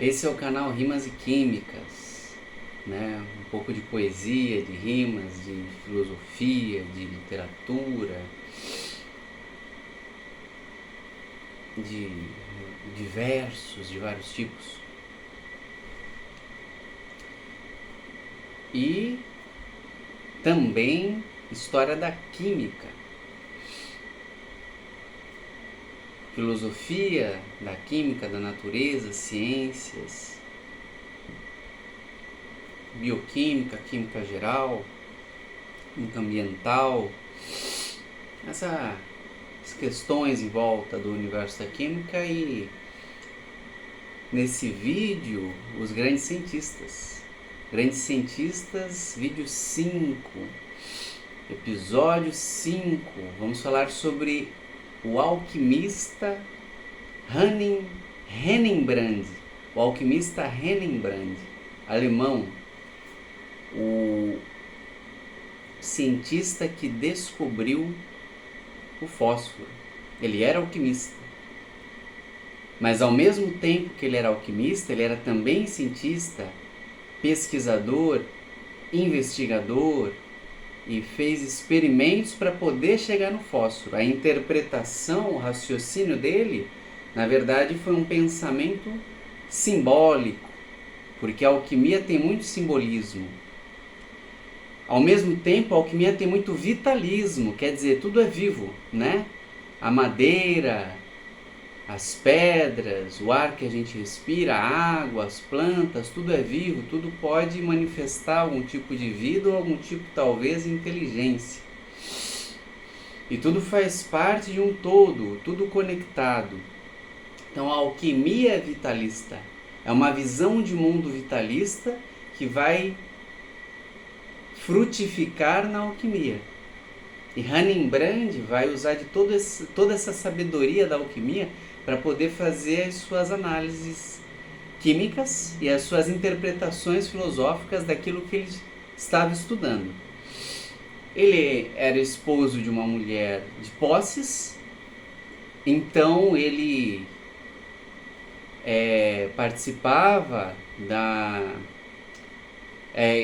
Esse é o canal Rimas e Químicas, né? Um pouco de poesia, de rimas, de filosofia, de literatura, de versos de vários tipos. E também história da química, filosofia da química, da natureza, ciências, bioquímica, química geral, química ambiental, essas questões em volta do universo da química. E nesse vídeo, os grandes cientistas, vídeo 5, episódio 5, vamos falar sobre o alquimista Rembrandt, o alquimista Rembrandt, alemão, o cientista que descobriu o fósforo. Ele era alquimista, mas ao mesmo tempo que ele era alquimista, ele era também cientista, pesquisador, investigador, e fez experimentos para poder chegar no fósforo. A interpretação, o raciocínio dele, na verdade, foi um pensamento simbólico, porque a alquimia tem muito simbolismo. Ao mesmo tempo, a alquimia tem muito vitalismo, quer dizer, tudo é vivo, né? A madeira, as pedras, o ar que a gente respira, a água, as plantas, tudo é vivo, tudo pode manifestar algum tipo de vida ou algum tipo, talvez, de inteligência. E tudo faz parte de um todo, tudo conectado. Então a alquimia é vitalista, é uma visão de mundo vitalista que vai frutificar na alquimia. E Rembrandt vai usar de toda essa sabedoria da alquimia para poder fazer as suas análises químicas e as suas interpretações filosóficas daquilo que ele estava estudando. Ele era esposo de uma mulher de posses, então ele participava da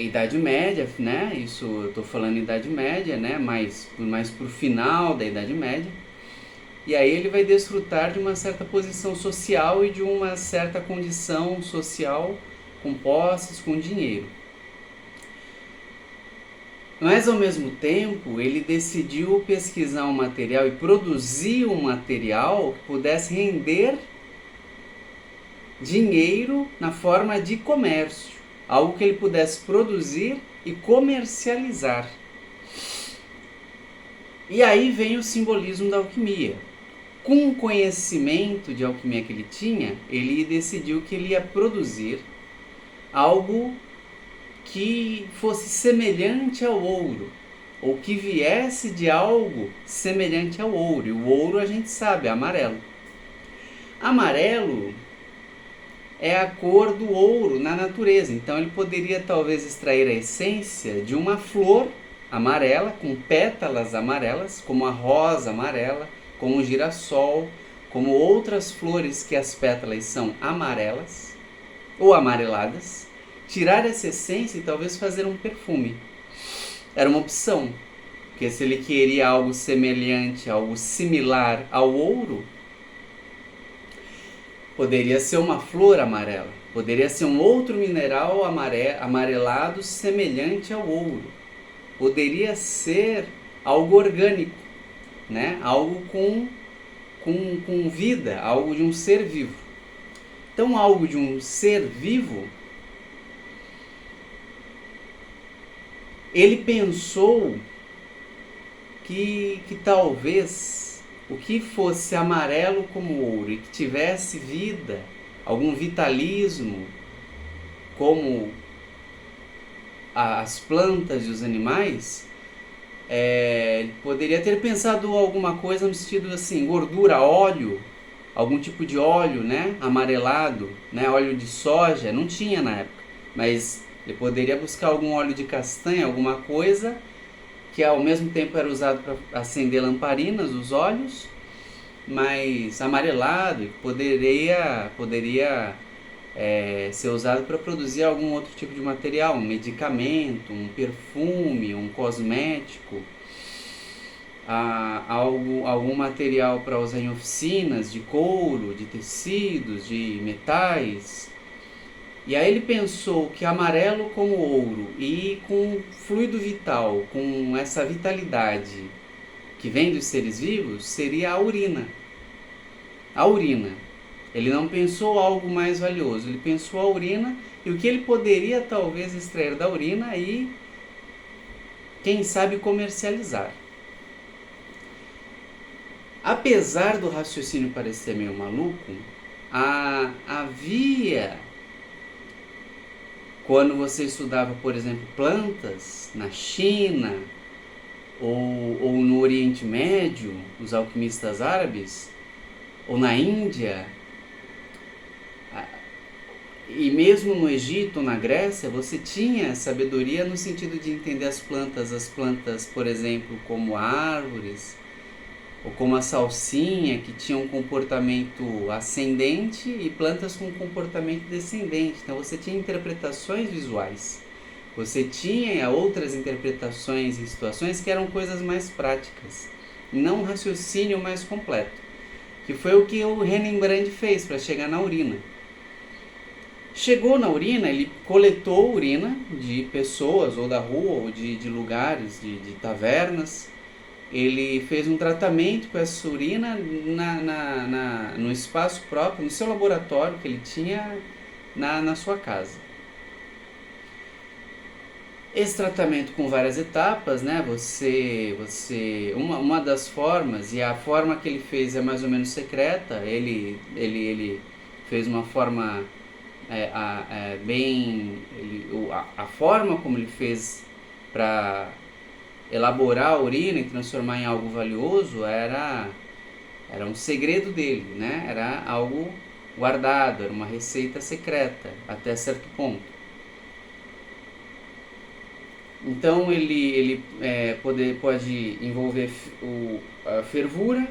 Idade Média, né? Isso eu estou falando Idade Média, né? Mais para o final da Idade Média. E aí ele vai desfrutar de uma certa posição social e de uma certa condição social, com posses, com dinheiro. Mas ao mesmo tempo ele decidiu pesquisar um material e produzir um material que pudesse render dinheiro na forma de comércio, algo que ele pudesse produzir e comercializar. E aí vem o simbolismo da alquimia. Com o conhecimento de alquimia que ele tinha, ele decidiu que ele ia produzir algo que fosse semelhante ao ouro, ou que viesse de algo semelhante ao ouro. E o ouro a gente sabe, é amarelo. Amarelo é a cor do ouro na natureza, então ele poderia talvez extrair a essência de uma flor amarela, com pétalas amarelas, como a rosa amarela, como o girassol, como outras flores que as pétalas são amarelas ou amareladas, tirar essa essência e talvez fazer um perfume. Era uma opção, porque se ele queria algo semelhante, algo similar ao ouro, poderia ser uma flor amarela, poderia ser um outro mineral amarelado semelhante ao ouro, poderia ser algo orgânico, né? Algo com vida, algo de um ser vivo. Então, algo de um ser vivo, ele pensou que talvez o que fosse amarelo como ouro e que tivesse vida, algum vitalismo, como as plantas e os animais, poderia ter pensado alguma coisa no sentido assim, gordura, óleo, algum tipo de óleo, né, amarelado, né, óleo de soja, não tinha na época, mas ele poderia buscar algum óleo de castanha, alguma coisa que ao mesmo tempo era usado para acender lamparinas, os óleos, mas amarelado, poderia ser usado para produzir algum outro tipo de material, um medicamento, um perfume, um cosmético, algum material para usar em oficinas de couro, de tecidos, de metais. E aí ele pensou que amarelo como ouro e com fluido vital, com essa vitalidade que vem dos seres vivos, seria a urina. A urina. Ele não pensou algo mais valioso, ele pensou a urina e o que ele poderia talvez extrair da urina e, quem sabe, comercializar. Apesar do raciocínio parecer meio maluco, havia, quando você estudava, por exemplo, plantas na China ou no Oriente Médio, os alquimistas árabes, ou na Índia, e mesmo no Egito, na Grécia, você tinha sabedoria no sentido de entender as plantas, por exemplo, como árvores, ou como a salsinha, que tinham um comportamento ascendente, e plantas com um comportamento descendente. Então você tinha interpretações visuais. Você tinha outras interpretações em situações que eram coisas mais práticas, não um raciocínio mais completo, que foi o que o Rembrandt fez para chegar na urina. Chegou na urina, ele coletou urina de pessoas, ou da rua, ou de lugares, de tavernas. Ele fez um tratamento com essa urina no espaço próprio, no seu laboratório que ele tinha na sua casa. Esse tratamento com várias etapas, né? Uma das formas, e a forma que ele fez é mais ou menos secreta. Ele fez uma forma a forma como ele fez para elaborar a urina e transformar em algo valioso era um segredo dele, né? Era algo guardado, era uma receita secreta até certo ponto. Então ele pode envolver a fervura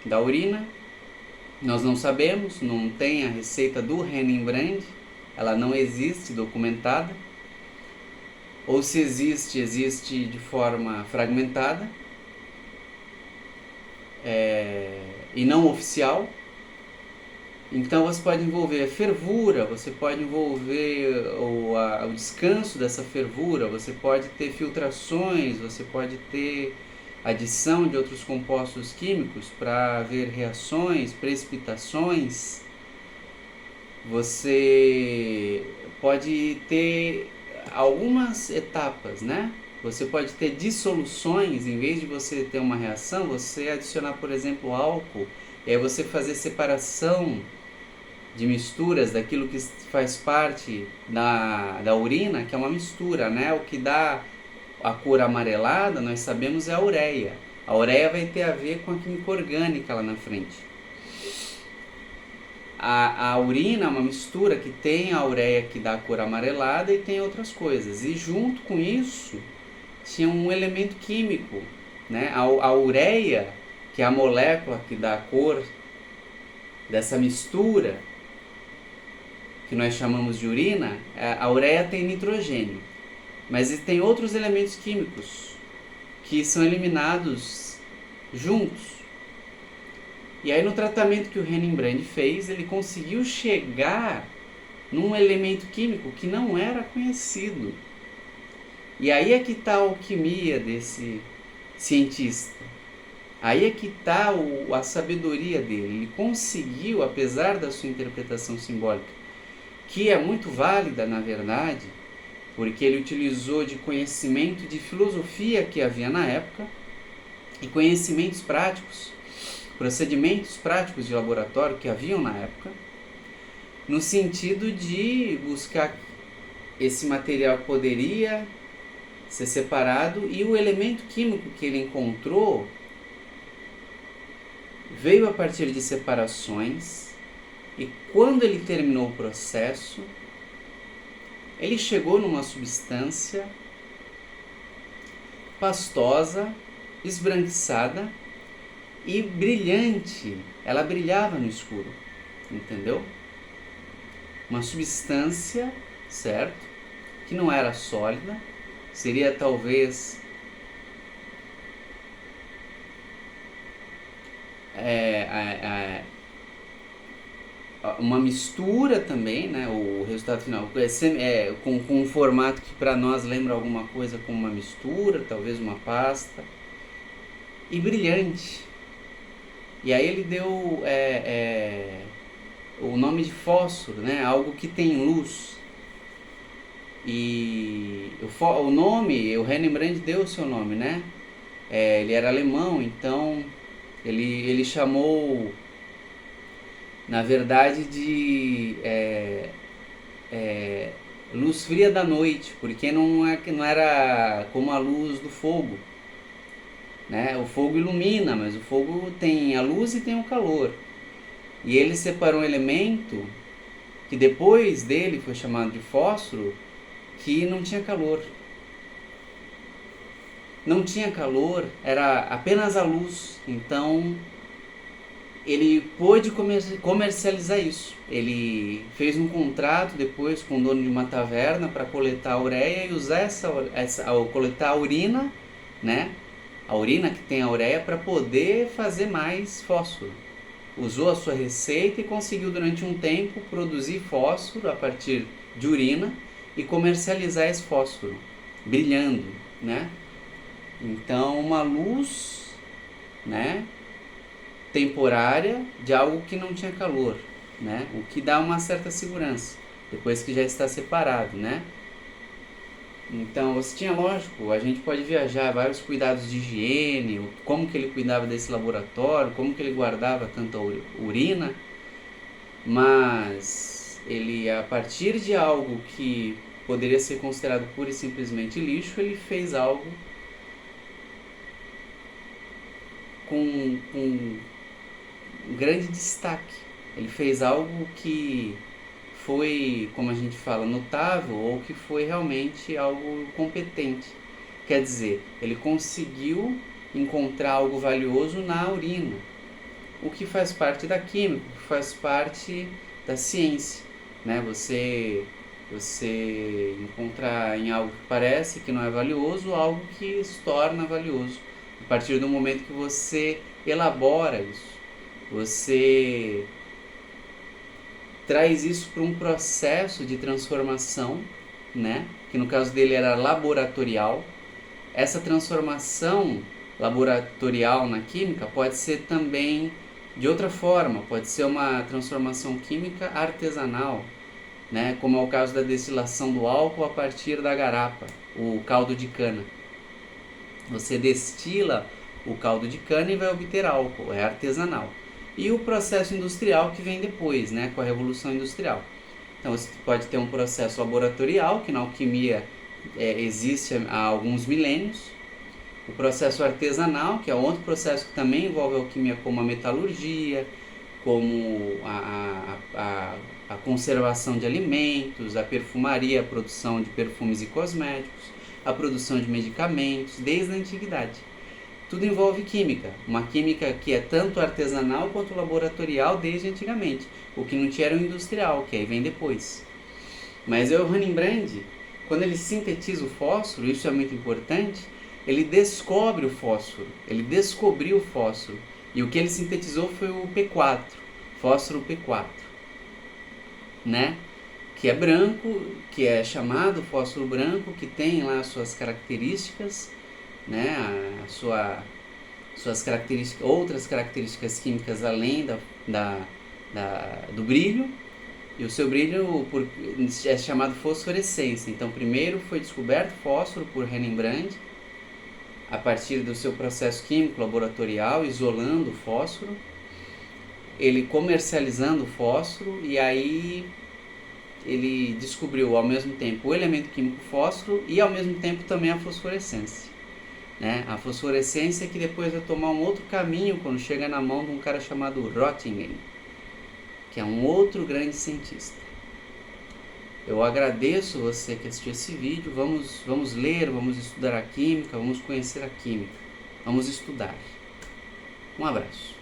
da urina. Nós não sabemos, não tem a receita do Rembrandt, ela não existe documentada, ou se existe, existe de forma fragmentada e não oficial. Então você pode envolver a fervura, você pode envolver o descanso dessa fervura, você pode ter filtrações, você pode ter adição de outros compostos químicos para haver reações, precipitações. Você pode ter algumas etapas, né? Você pode ter dissoluções, em vez de você ter uma reação, você adicionar, por exemplo, álcool, e aí você fazer separação de misturas daquilo que faz parte da urina, que é uma mistura, né? O que dá a cor amarelada, nós sabemos, é a ureia. A ureia vai ter a ver com a química orgânica lá na frente. A urina é uma mistura que tem a ureia que dá a cor amarelada e tem outras coisas. E junto com isso, tinha um elemento químico, né? A ureia, que é a molécula que dá a cor dessa mistura, que nós chamamos de urina, a ureia tem nitrogênio. Mas tem outros elementos químicos que são eliminados juntos. E aí no tratamento que o Rembrandt fez, ele conseguiu chegar num elemento químico que não era conhecido. E aí é que está a alquimia desse cientista. Aí é que está a sabedoria dele. Ele conseguiu, apesar da sua interpretação simbólica, que é muito válida na verdade, porque ele utilizou de conhecimento de filosofia que havia na época e conhecimentos práticos, procedimentos práticos de laboratório que haviam na época, no sentido de buscar esse material que poderia ser separado, e o elemento químico que ele encontrou veio a partir de separações, e quando ele terminou o processo, ele chegou numa substância pastosa, esbranquiçada e brilhante. Ela brilhava no escuro, entendeu? uma substância, certo? Que não era sólida, seria talvez uma mistura também, né? O resultado final com um formato que para nós lembra alguma coisa como uma mistura, talvez uma pasta, e brilhante. E aí ele deu o nome de fósforo, né? Algo que tem luz. E o nome, o Rembrandt deu o seu nome, né? Ele era alemão, então ele chamou, na verdade, de luz fria da noite, porque não era como a luz do fogo, né? O fogo ilumina, mas o fogo tem a luz e tem o calor. E ele separou um elemento que depois dele foi chamado de fósforo, que não tinha calor. Não tinha calor, era apenas a luz. Então ele pôde comercializar isso. Ele fez um contrato depois com o dono de uma taverna para coletar a ureia e usar coletar a urina, né? A urina que tem a ureia, para poder fazer mais fósforo. Usou a sua receita e conseguiu durante um tempo produzir fósforo a partir de urina e comercializar esse fósforo, brilhando, né? Então, uma luz, né, temporária de algo que não tinha calor, né? O que dá uma certa segurança, depois que já está separado, né? Então, você tinha, lógico, a gente pode viajar, vários cuidados de higiene, como que ele cuidava desse laboratório, como que ele guardava tanta urina, mas ele, a partir de algo que poderia ser considerado pura e simplesmente lixo, ele fez algo com grande destaque. Ele fez algo que foi, como a gente fala, notável, ou que foi realmente algo competente. Quer dizer, ele conseguiu encontrar algo valioso na urina, o que faz parte da química, o que faz parte da ciência, né? Você encontrar em algo que parece que não é valioso, algo que se torna valioso. A partir do momento que você elabora isso, você traz isso para um processo de transformação, né? Que no caso dele era laboratorial. Essa transformação laboratorial na química pode ser também de outra forma, pode ser uma transformação química artesanal, né? Como é o caso da destilação do álcool a partir da garapa, o caldo de cana. Você destila o caldo de cana e vai obter álcool, é artesanal. E o processo industrial que vem depois, né, com a Revolução Industrial. Então você pode ter um processo laboratorial, que na alquimia existe há alguns milênios. O processo artesanal, que é outro processo que também envolve a alquimia, como a metalurgia, como a conservação de alimentos, a perfumaria, a produção de perfumes e cosméticos, a produção de medicamentos, desde a antiguidade. Tudo envolve química, uma química que é tanto artesanal quanto laboratorial desde antigamente. O que não tinha era o industrial, que aí vem depois. Mas o Rembrandt, quando ele sintetiza o fósforo, isso é muito importante, ele descobre o fósforo, ele descobriu o fósforo. E o que ele sintetizou foi o P4, fósforo P4, né? Que é branco, que é chamado fósforo branco, que tem lá as suas características, né? Suas características, outras características químicas além do brilho. E o seu brilho é chamado fosforescência. Então, primeiro foi descoberto fósforo por Rembrandt, a partir do seu processo químico laboratorial, isolando o fósforo, ele comercializando o fósforo, e aí ele descobriu ao mesmo tempo o elemento químico fósforo e ao mesmo tempo também a fosforescência, né? A fosforescência que depois vai tomar um outro caminho quando chega na mão de um cara chamado Röntgen, que é um outro grande cientista. Eu agradeço você que assistiu esse vídeo. Vamos ler, vamos estudar a química, vamos conhecer a química, vamos estudar. Um abraço.